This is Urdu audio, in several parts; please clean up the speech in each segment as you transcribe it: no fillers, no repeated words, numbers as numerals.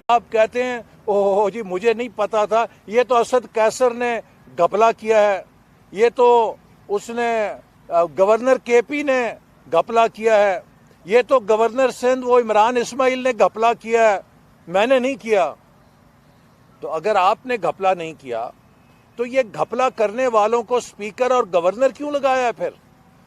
آپ کہتے ہیں اوہ جی مجھے نہیں پتا تھا، یہ تو اسد قیصر نے گھپلا کیا ہے، یہ تو اس نے گورنر کے پی نے گھپلا کیا ہے، یہ تو گورنر سندھ وہ عمران اسماعیل نے گھپلا کیا ہے، میں نے نہیں کیا۔ تو اگر آپ نے گھپلا نہیں کیا تو یہ گھپلا کرنے والوں کو سپیکر اور گورنر کیوں لگایا ہے؟ پھر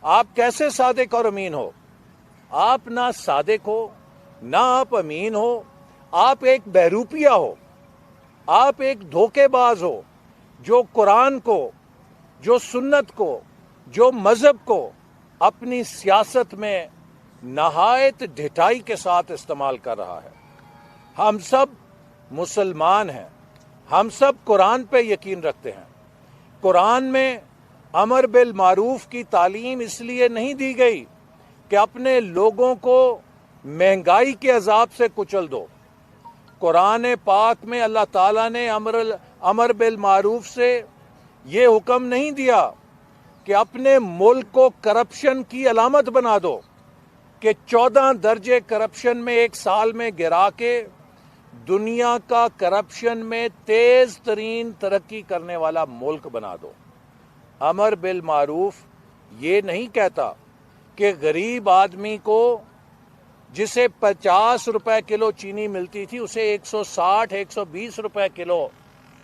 آپ کیسے صادق اور امین ہو؟ آپ نہ صادق ہو، نہ آپ امین ہو، آپ ایک بہروپیہ ہو، آپ ایک دھوکے باز ہو جو قرآن کو، جو سنت کو، جو مذہب کو اپنی سیاست میں نہایت ڈھٹائی کے ساتھ استعمال کر رہا ہے۔ ہم سب مسلمان ہیں، ہم سب قرآن پہ یقین رکھتے ہیں۔ قرآن میں امر بالمعروف کی تعلیم اس لیے نہیں دی گئی کہ اپنے لوگوں کو مہنگائی کے عذاب سے کچل دو۔ قرآن پاک میں اللہ تعالیٰ نے امر بالمعروف سے یہ حکم نہیں دیا کہ اپنے ملک کو کرپشن کی علامت بنا دو، کہ 14 درجے کرپشن میں ایک سال میں گرا کے دنیا کا کرپشن میں تیز ترین ترقی کرنے والا ملک بنا دو۔ امر بالمعروف یہ نہیں کہتا کہ غریب آدمی کو جسے 50 روپے کلو چینی ملتی تھی اسے 160 120 روپے کلو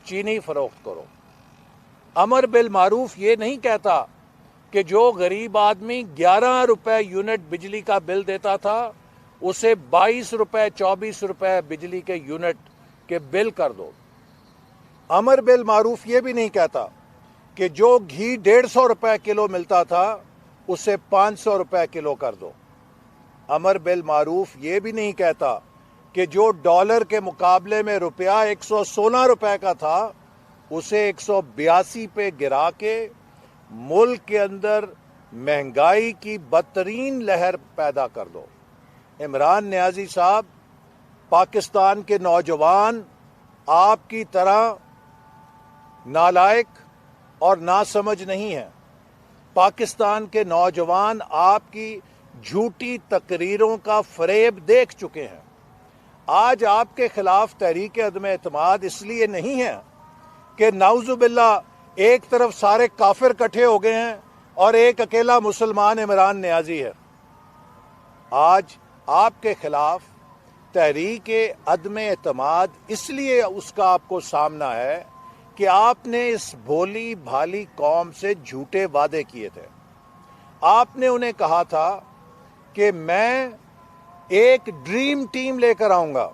چینی فروخت کرو۔ امر بالمعروف یہ نہیں کہتا کہ جو غریب آدمی 11 روپے یونٹ بجلی کا بل دیتا تھا اسے 22 روپے 24 روپے بجلی کے یونٹ کے بل کر دو۔ امر بالمعروف یہ بھی نہیں کہتا کہ جو گھی 150 روپے کلو ملتا تھا اسے 500 روپے کلو کر دو۔ امر بالمعروف یہ بھی نہیں کہتا کہ جو ڈالر کے مقابلے میں روپیہ 116 روپے کا تھا اسے 182 پہ گرا کے ملک کے اندر مہنگائی کی بدترین لہر پیدا کر دو۔ عمران نیازی صاحب، پاکستان کے نوجوان آپ کی طرح نالائق اور ناسمجھ نہیں ہیں۔ پاکستان کے نوجوان آپ کی جھوٹی تقریروں کا فریب دیکھ چکے ہیں۔ آج آپ کے خلاف تحریک عدم اعتماد اس لیے نہیں ہے کہ نعوذ باللہ ایک طرف سارے کافر کٹھے ہو گئے ہیں اور ایک اکیلا مسلمان عمران نیازی ہے۔ آج آپ کے خلاف تحریک عدم اعتماد اس لیے اس کا آپ کو سامنا ہے کہ آپ نے اس بھولی بھالی قوم سے جھوٹے وعدے کیے تھے۔ آپ نے انہیں کہا تھا کہ میں ایک ڈریم ٹیم لے کر آؤں گا،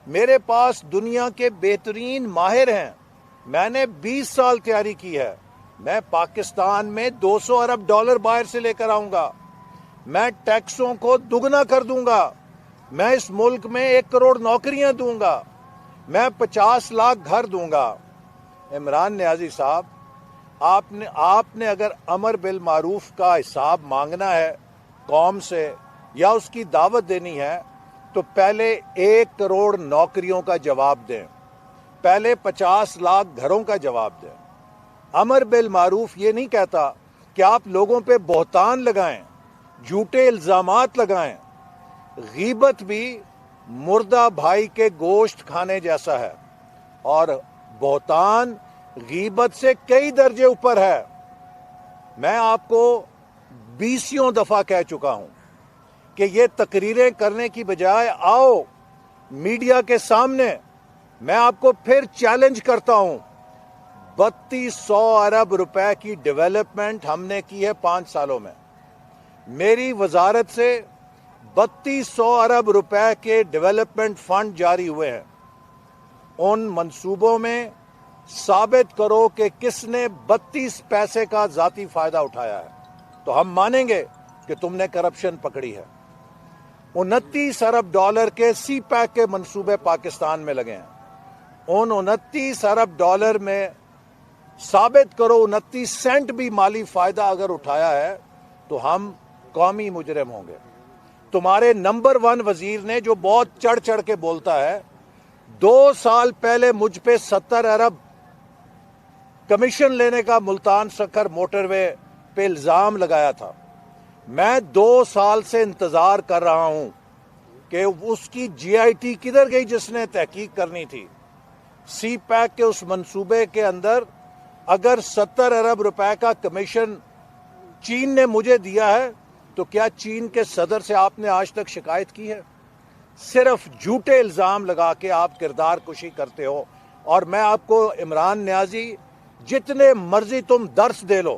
میرے پاس دنیا کے بہترین ماہر ہیں، میں نے 20 سال تیاری کی ہے، میں پاکستان میں 200 ارب ڈالر باہر سے لے کر آؤں گا، میں ٹیکسوں کو دگنا کر دوں گا، میں اس ملک میں 1 کروڑ نوکریاں دوں گا، میں 50 لاکھ گھر دوں گا۔ عمران نیازی صاحب، آپ نے اگر امر بالمعروف کا حساب مانگنا ہے قوم سے یا اس کی دعوت دینی ہے تو پہلے 1 کروڑ نوکریوں کا جواب دیں، پہلے 50 لاکھ گھروں کا جواب دیں۔ امر بالمعروف یہ نہیں کہتا کہ آپ لوگوں پہ بہتان لگائیں، جھوٹے الزامات لگائیں۔ غیبت بھی مردہ بھائی کے گوشت کھانے جیسا ہے، اور بہتان غیبت سے کئی درجے اوپر ہے۔ میں آپ کو 20 دفعہ کہہ چکا ہوں کہ یہ تقریریں کرنے کی بجائے آؤ میڈیا کے سامنے، میں آپ کو پھر چیلنج کرتا ہوں۔ 3200 ارب روپے کی ڈیولپمنٹ ہم نے کی ہے 5 سالوں میں۔ میری وزارت سے 3200 ارب روپے کے ڈیولپمنٹ فنڈ جاری ہوئے ہیں۔ ان منصوبوں میں ثابت کرو کہ کس نے 32 پیسے کا ذاتی فائدہ اٹھایا ہے تو ہم مانیں گے کہ تم نے کرپشن پکڑی ہے۔ 29 ارب ڈالر کے سی پیک کے منصوبے پاکستان میں لگے ہیں۔ ان 29 ارب ڈالر میں ثابت کرو 29 سینٹ بھی مالی فائدہ اگر اٹھایا ہے تو ہم قومی مجرم ہوں گے۔ تمہارے نمبر 1 وزیر نے جو بہت چڑھ چڑھ کے بولتا ہے، 2 سال پہلے مجھ پہ 70 ارب کمیشن لینے کا ملتان سکھر موٹر وے پہ الزام لگایا تھا۔ میں 2 سال سے انتظار کر رہا ہوں کہ اس کی جی آئی ٹی کدھر گئی جس نے تحقیق کرنی تھی. سی پیک کے اس منصوبے کے اندر اگر 70 ارب روپے کا کمیشن چین نے مجھے دیا ہے تو کیا چین کے صدر سے آپ نے آج تک شکایت کی ہے؟ صرف جھوٹے الزام لگا کے آپ کردار کشی کرتے ہو. اور میں آپ کو عمران نیازی جتنے مرضی تم درس دے لو،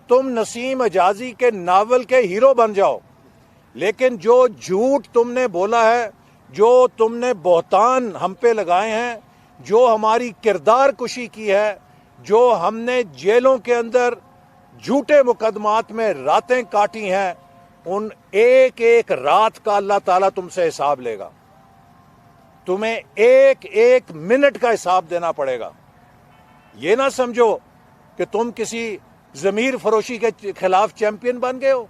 تم نسیم حجازی کے ناول کے ہیرو بن جاؤ، لیکن جو جھوٹ تم نے بولا ہے، جو تم نے بہتان ہم پہ لگائے ہیں، جو ہماری کردار کشی کی ہے، جو ہم نے جیلوں کے اندر جھوٹے مقدمات میں راتیں کاٹی ہیں، ان ایک ایک رات کا اللہ تعالیٰ تم سے حساب لے گا. تمہیں ایک ایک منٹ کا حساب دینا پڑے گا. یہ نہ سمجھو کہ تم کسی ضمیر فروشی کے خلاف چیمپئن بن گئے ہو.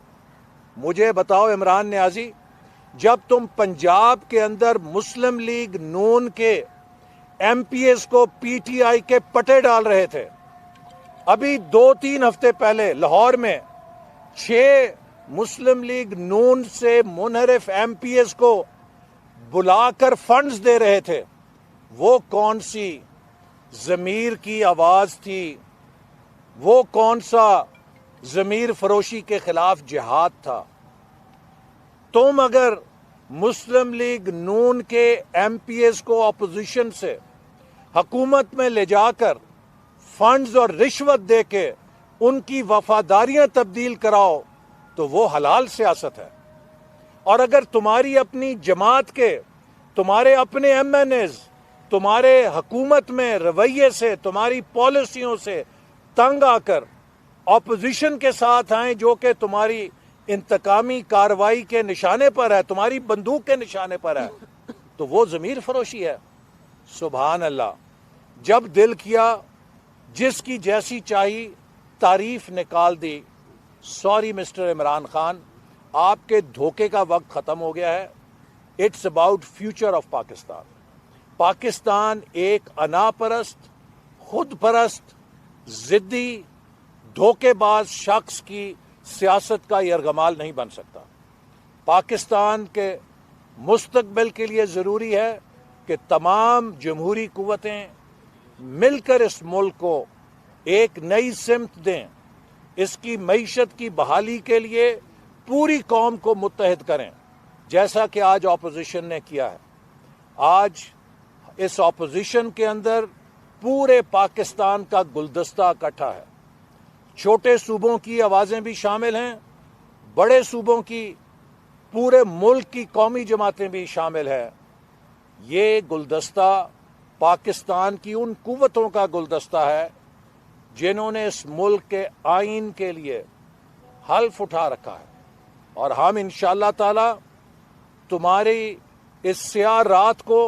مجھے بتاؤ عمران نیازی، جب تم پنجاب کے اندر مسلم لیگ نون کے ایم پی ایس کو پی ٹی آئی کے پٹے ڈال رہے تھے، ابھی 2-3 ہفتے پہلے لاہور میں 6 مسلم لیگ نون سے منحرف ایم پی ایس کو بلا کر فنڈز دے رہے تھے، وہ کون سی ضمیر کی آواز تھی؟ وہ کون سا ضمیر فروشی کے خلاف جہاد تھا؟ تم اگر مسلم لیگ نون کے ایم پی ایس کو اپوزیشن سے حکومت میں لے جا کر فنڈز اور رشوت دے کے ان کی وفاداریاں تبدیل کراؤ تو وہ حلال سیاست ہے. اور اگر تمہاری اپنی جماعت کے، تمہارے اپنے ایم این ایز تمہارے حکومت میں رویے سے، تمہاری پالیسیوں سے تنگ آ کر اپوزیشن کے ساتھ آئیں جو کہ تمہاری انتقامی کارروائی کے نشانے پر ہے، تمہاری بندوق کے نشانے پر ہے، تو وہ ضمیر فروشی ہے. سبحان اللہ. جب دل کیا جس کی جیسی چاہی تعریف نکال دی. سوری مسٹر عمران خان، آپ کے دھوکے کا وقت ختم ہو گیا ہے. It's about future of Pakistan. Pakistan ایک انا پرست، خود پرست، ضدی، دھوکے باز شخص کی سیاست کا یرغمال نہیں بن سکتا. پاکستان کے مستقبل کے لیے ضروری ہے کہ تمام جمہوری قوتیں مل کر اس ملک کو ایک نئی سمت دیں. اس کی معیشت کی بحالی کے لیے پوری قوم کو متحد کریں، جیسا کہ آج اپوزیشن نے کیا ہے. آج اس اپوزیشن کے اندر پورے پاکستان کا گلدستہ اکٹھا ہے. چھوٹے صوبوں کی آوازیں بھی شامل ہیں، بڑے صوبوں کی، پورے ملک کی قومی جماعتیں بھی شامل ہیں. یہ گلدستہ پاکستان کی ان قوتوں کا گلدستہ ہے جنہوں نے اس ملک کے آئین کے لیے حلف اٹھا رکھا ہے. اور ہم انشاءاللہ تعالی تمہاری اس سیاہ رات کو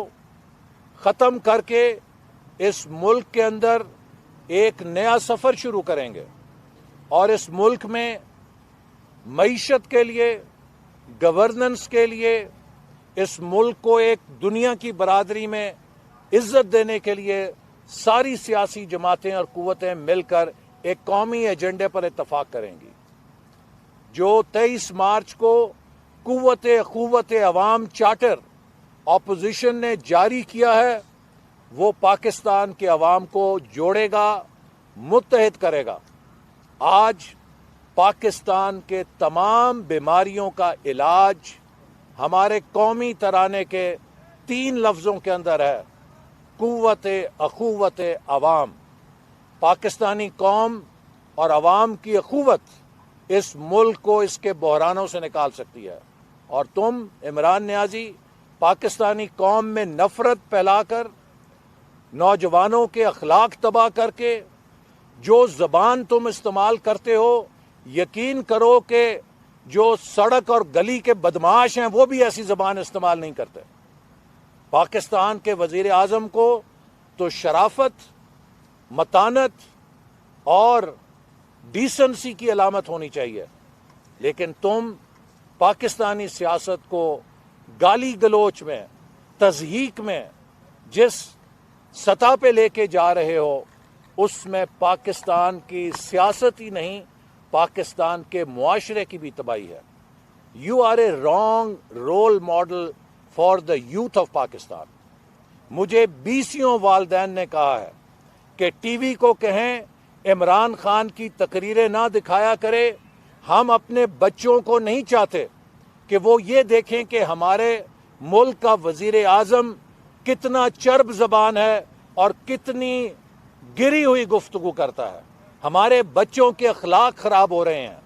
ختم کر کے اس ملک کے اندر ایک نیا سفر شروع کریں گے، اور اس ملک میں معیشت کے لیے، گورننس کے لیے، اس ملک کو ایک دنیا کی برادری میں عزت دینے کے لیے ساری سیاسی جماعتیں اور قوتیں مل کر ایک قومی ایجنڈے پر اتفاق کریں گی. جو 23 مارچ کو قوت عوام چارٹر اپوزیشن نے جاری کیا ہے، وہ پاکستان کے عوام کو جوڑے گا، متحد کرے گا. آج پاکستان کے تمام بیماریوں کا علاج ہمارے قومی ترانے کے 3 لفظوں کے اندر ہے: قوت اخوت عوام. پاکستانی قوم اور عوام کی اخوت اس ملک کو اس کے بحرانوں سے نکال سکتی ہے. اور تم عمران نیازی پاکستانی قوم میں نفرت پھیلا کر، نوجوانوں کے اخلاق تباہ کر کے جو زبان تم استعمال کرتے ہو، یقین کرو کہ جو سڑک اور گلی کے بدماش ہیں وہ بھی ایسی زبان استعمال نہیں کرتے. پاکستان کے وزیر اعظم کو تو شرافت، متانت اور ڈیسنسی کی علامت ہونی چاہیے، لیکن تم پاکستانی سیاست کو گالی گلوچ میں، تضحیک میں جس سطح پہ لے کے جا رہے ہو، اس میں پاکستان کی سیاست ہی نہیں پاکستان کے معاشرے کی بھی تباہی ہے. You are a wrong role model for the youth of Pakistan. مجھے 20 والدین نے کہا ہے کہ ٹی وی کو کہیں عمران خان کی تقریریں نہ دکھایا کرے. ہم اپنے بچوں کو نہیں چاہتے کہ وہ یہ دیکھیں کہ ہمارے ملک کا وزیر اعظم کتنا چرب زبان ہے اور کتنی گری ہوئی گفتگو کرتا ہے. ہمارے بچوں کے اخلاق خراب ہو رہے ہیں.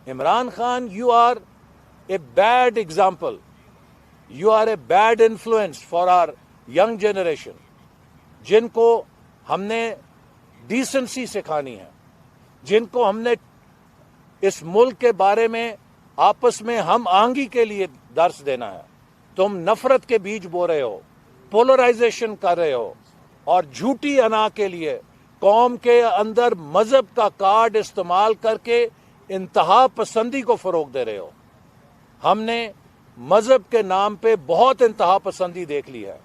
Imran Khan, you are a bad example. You are a bad influence for our young generation, جن کو ہم نے ڈیسنسی سکھانی ہے، جن کو ہم نے اس ملک کے بارے میں آپس میں ہم آہنگی کے لیے درس دینا ہے. تم نفرت کے بیج بو رہے ہو، پولرائزیشن کر رہے ہو، اور جھوٹی انا کے لیے قوم کے اندر مذہب کا کارڈ استعمال کر کے انتہا پسندی کو فروغ دے رہے ہو. ہم نے مذہب کے نام پہ بہت انتہا پسندی دیکھ لی ہے.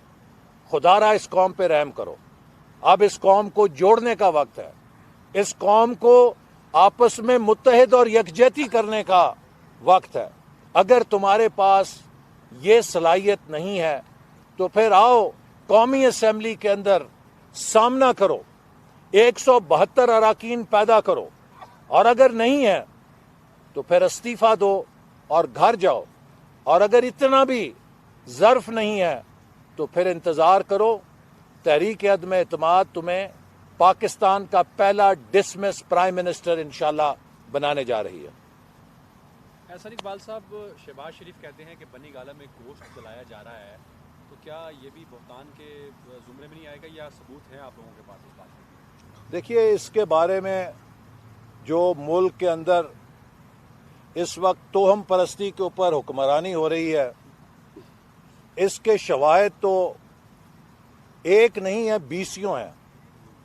خدا را اس قوم پہ رحم کرو. اب اس قوم کو جوڑنے کا وقت ہے. اس قوم کو آپس میں متحد اور یکجہتی کرنے کا وقت ہے. اگر تمہارے پاس یہ صلاحیت نہیں ہے تو پھر آؤ قومی اسمبلی کے اندر سامنا کرو، 172 اراکین پیدا کرو، اور اگر نہیں ہے تو پھر استعفیٰ دو اور گھر جاؤ. اور اگر اتنا بھی ظرف نہیں ہے تو پھر انتظار کرو. تحریک عدم اعتماد تمہیں پاکستان کا پہلا ڈسمس پرائم منسٹر انشاءاللہ بنانے جا رہی ہے. احسن اقبال صاحب، شہباز شریف کہتے ہیں کہ بنی گالہ میں گوشت جلایا جا رہا ہے، تو کیا یہ بھی بہتان کے زمرے میں نہیں آئے گا، یا ثبوت ہیں آپ لوگوں کے پاس اس بات میں؟ دیکھیے، اس کے بارے میں جو ملک کے اندر اس وقت توہم پرستی کے اوپر حکمرانی ہو رہی ہے، اس کے شواہد تو ایک نہیں ہے، 20 ہیں،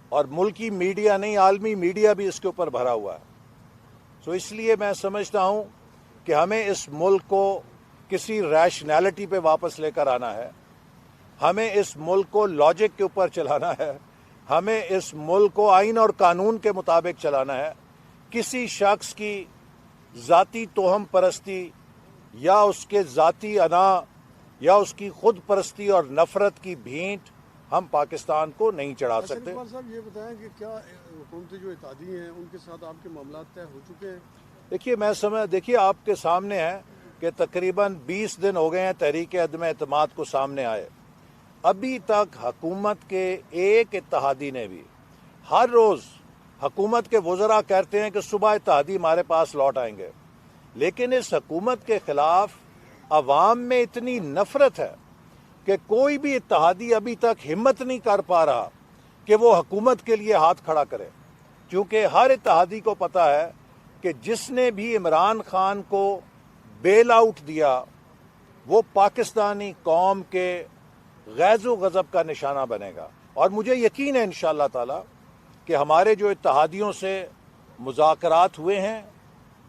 اور ملکی میڈیا نہیں، عالمی میڈیا بھی اس کے اوپر بھرا ہوا ہے. سو اس لیے میں سمجھتا ہوں کہ ہمیں اس ملک کو کسی ریشنالٹی پہ واپس لے کر آنا ہے. ہمیں اس ملک کو لاجک کے اوپر چلانا ہے. ہمیں اس ملک کو آئین اور قانون کے مطابق چلانا ہے. کسی شخص کی ذاتی توہم پرستی یا اس کے ذاتی انا یا اس کی خود پرستی اور نفرت کی بھینٹ ہم پاکستان کو نہیں چڑھا سکتے. اقبال صاحب، یہ بتائیں کہ کیا حکومتی جو اتحادی ہیں ان کے ساتھ آپ کے معاملات طے ہو چکے ہیں؟ دیکھیے آپ کے سامنے ہے کہ تقریباً 20 دن ہو گئے ہیں تحریک عدم اعتماد کو سامنے آئے. ابھی تک حکومت کے ایک اتحادی نے بھی، ہر روز حکومت کے وزراء کہتے ہیں کہ صبح اتحادی ہمارے پاس لوٹ آئیں گے، لیکن اس حکومت کے خلاف عوام میں اتنی نفرت ہے کہ کوئی بھی اتحادی ابھی تک ہمت نہیں کر پا رہا کہ وہ حکومت کے لیے ہاتھ کھڑا کرے. کیونکہ ہر اتحادی کو پتا ہے کہ جس نے بھی عمران خان کو بیل آؤٹ دیا وہ پاکستانی قوم کے غیظ و غضب کا نشانہ بنے گا. اور مجھے یقین ہے انشاءاللہ تعالی کہ ہمارے جو اتحادیوں سے مذاکرات ہوئے ہیں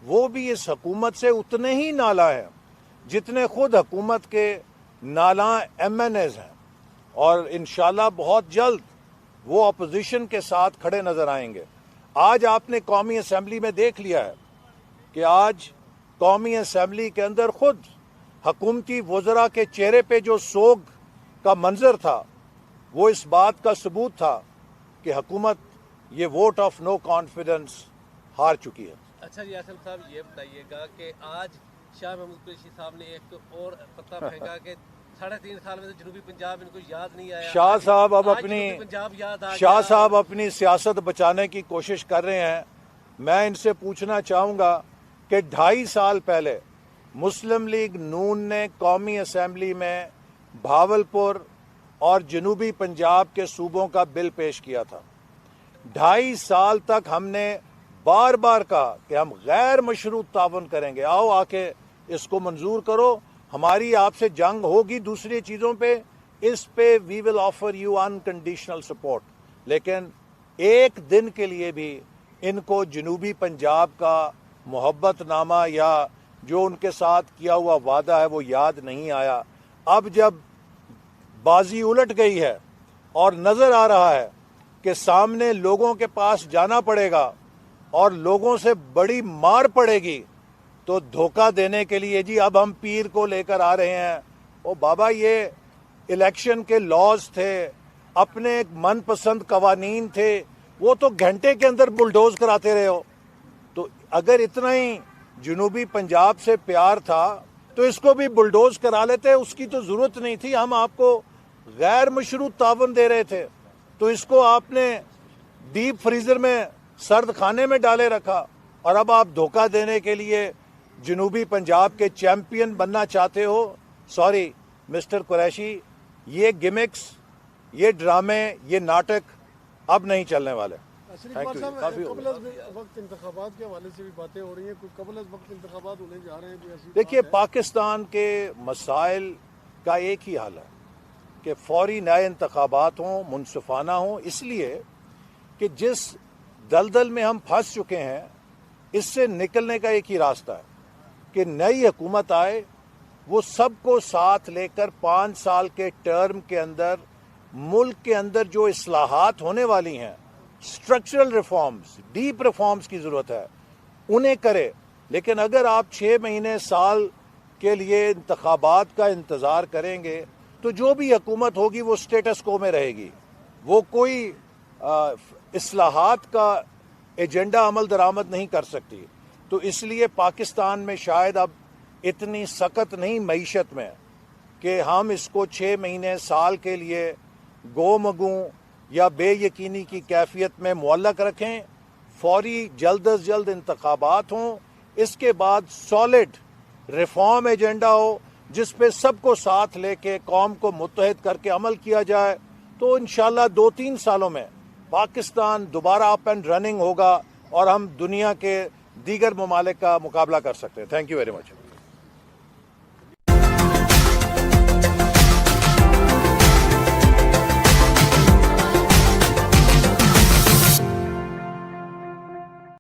وہ بھی اس حکومت سے اتنے ہی نالاں ہیں جتنے خود حکومت کے نالاں ایم این ایز ہیں. اور انشاءاللہ بہت جلد وہ اپوزیشن کے ساتھ کھڑے نظر آئیں گے. آج آپ نے قومی اسمبلی میں دیکھ لیا ہے کہ آج قومی اسمبلی کے اندر خود حکومتی وزراء کے چہرے پہ جو سوگ کا منظر تھا وہ اس بات کا ثبوت تھا کہ حکومت یہ ووٹ آف نو کانفیڈنس ہار چکی ہے. اچھا جی، احسن صاحب یہ بتائیے گا کہ آج شاہ محمود قریشی صاحب نے ایک اور پتہ پھینکا کہ 3.5 سال میں جنوبی پنجاب ان کو یاد نہیں آیا. شاہ صاحب اب اپنی سیاست بچانے کی کوشش کر رہے ہیں. میں ان سے پوچھنا چاہوں گا کہ 2.5 سال پہلے مسلم لیگ نون نے قومی اسمبلی میں بھاولپور اور جنوبی پنجاب کے صوبوں کا بل پیش کیا تھا. 2.5 سال تک ہم نے بار بار کہا کہ ہم غیر مشروط تعاون کریں گے، آؤ آ کے اس کو منظور کرو. ہماری آپ سے جنگ ہوگی دوسری چیزوں پہ، اس پہ we will offer you unconditional support. لیکن ایک دن کے لیے بھی ان کو جنوبی پنجاب کا محبت نامہ یا جو ان کے ساتھ کیا ہوا وعدہ ہے وہ یاد نہیں آیا. اب جب بازی الٹ گئی ہے اور نظر آ رہا ہے کہ سامنے لوگوں کے پاس جانا پڑے گا اور لوگوں سے بڑی مار پڑے گی تو دھوکہ دینے کے لیے جی اب ہم پیر کو لے کر آ رہے ہیں. او بابا یہ الیکشن کے لاز تھے, اپنے من پسند قوانین تھے, وہ تو گھنٹے کے اندر بلڈوز کراتے رہے ہو. تو اگر اتنا ہی جنوبی پنجاب سے پیار تھا تو اس کو بھی بلڈوز کرا لیتے, اس کی تو ضرورت نہیں تھی. ہم آپ کو غیر مشروط تعاون دے رہے تھے تو اس کو آپ نے ڈیپ فریزر میں سرد خانے میں ڈالے رکھا, اور اب آپ دھوکہ دینے کے لیے جنوبی پنجاب کے چیمپئن بننا چاہتے ہو. سوری مسٹر قریشی, یہ گمکس, یہ ڈرامے, یہ ناٹک اب نہیں چلنے والے. شریف Thank اقبال you. صاحب کافی قبل ہو از وقت انتخابات کے حوالے سے بھی باتیں ہو رہی ہیں, کوئی قبل از وقت انتخابات ہونے جا رہے ہیں, کوئی ایسی دیکھیے بات ہے؟ پاکستان کے مسائل کا ایک ہی حل ہے کہ فوری نئے انتخابات ہوں, منصفانہ ہوں, اس لیے کہ جس دلدل میں ہم پھنس چکے ہیں اس سے نکلنے کا ایک ہی راستہ ہے کہ نئی حکومت آئے, وہ سب کو ساتھ لے کر 5 سال کے ٹرم کے اندر ملک کے اندر جو اصلاحات ہونے والی ہیں, اسٹرکچرل ریفارمز, ڈیپ ریفارمز کی ضرورت ہے, انہیں کرے. لیکن اگر آپ 6 مہینے سال کے لیے انتخابات کا انتظار کریں گے تو جو بھی حکومت ہوگی وہ سٹیٹس کو میں رہے گی, وہ کوئی اصلاحات کا ایجنڈا عمل درآمد نہیں کر سکتی. تو اس لیے پاکستان میں شاید اب اتنی سخت نہیں معیشت میں کہ ہم اس کو 6 مہینے سال کے لیے گو مگوں یا بے یقینی کی کیفیت میں معلق رکھیں. فوری جلد از جلد انتخابات ہوں, اس کے بعد سالڈ ریفارم ایجنڈا ہو جس پہ سب کو ساتھ لے کے قوم کو متحد کر کے عمل کیا جائے, تو انشاءاللہ 2-3 سالوں میں پاکستان دوبارہ اپ اینڈ رننگ ہوگا اور ہم دنیا کے دیگر ممالک کا مقابلہ کر سکتے ہیں. Thank you very much.